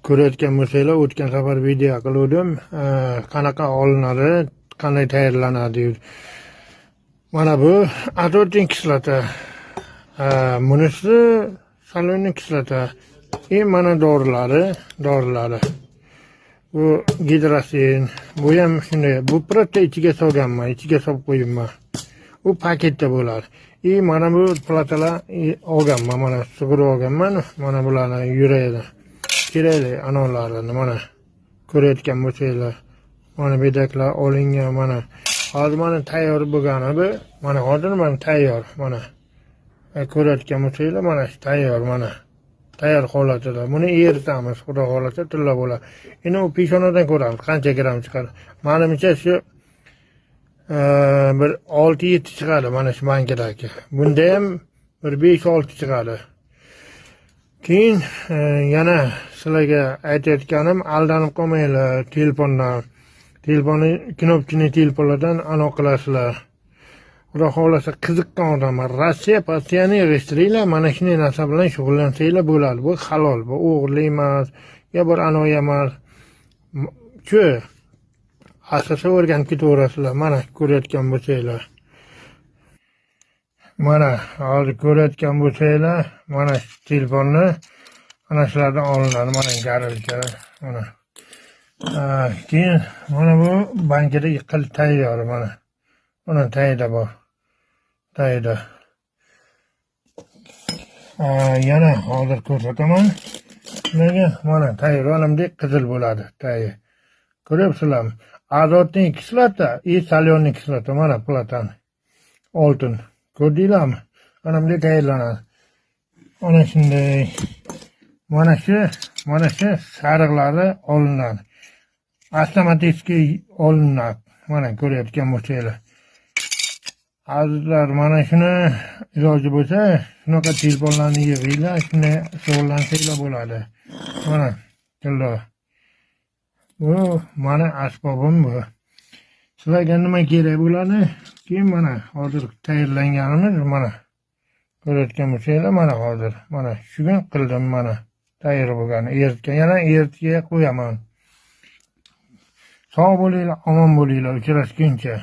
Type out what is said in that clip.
ko'rayotgan bo'lsanglar, o'tgan safar video qilgandim. Qanaqa olinadi, qanday tayyorlanadi. Mana bu azotin kislota. Bunisi saloniy kislota. Mana dorilari. Bu gidrosin. Bu ham shunday. Bu protta ichiga solganman, ichiga solib qo'yibman. Bu paketda bo'ladi. Mana bu platalar olganman, mana sug'urib olganman. Mana bularni yuraydi. Kerakli anonlarini mana ko'rayotgan bo'lsanglar, mana bedaklar olingan, mana hozir mana tayyor bo'lgani bu. Mana hozir mana tayyor, mana ko'rayotgan bo'lsanglar, mana tayyor, mana tayyor holatida. Buni eritamiz, xudo xolasa tilla bo'ladi. Endi u peshonadan ko'ramiz qancha gram chiqadi. Menimcha shu bir 6-7 chiqadi mana shu bankadagi. Bunda ham bir 5-6 chiqadi. Keyin yana sizlarga aytayotganim, aldanib qolmanglar telefondan. Telefonni knopkali telefonlardan anaqa qilasizlar. Xudo xolasa qiziqqan odamlar Rossiya partiyani yig'ishtiringlar, mana shunday narsa bilan shug'ullansanglar bo'ladi. Bu halol, bu o'g'irlik emas, yo bir anaqa emas. Shu asosiy o'rganib ketaverasizlar. Mana ko'rayotgan bo'lsanglar. Mana hozir ko'rayotgan bo'lsanglar, mana telefonni ana shulardan olinadi, mana garilka, mana. Keyin mana bu bankada qilib tayyor, mana. Mana tayda bor. Tayda. Yana hozir ko'rsataman. Nega? Mana tayyorlanimdek qizil bo'ladi, tayyor. Ko'ryapsizlarmi? Azotin kislota, saloniy kislota, mana platan. Oltin. Ko'rdinglarmi? Mana bunday tayyorlanadi. Mana shunday. Mana shu sariqlari olinadi. Avtomatik olinadi. Mana ko'rayotgan bo'lsanglar. Azizlar, mana shuni iloji bo'lsa, shunaqa telefonlarni yig'inglar, shunday shug'ullansanglar bo'ladi. Mana tilla. Bu mana asbobim bu. Sizlarga nima kerak bo'ladi? Keyin mana hozir tayyorlanganimiz mana. Ko'rayotgan bo'lsanglar, mana hozir. Mana shugun qildim, mana tayyor bo'lgan. Eritgan, yana eritga qo'yaman. Sog' bo'linglar, omon bo'linglar, uchrashguncha.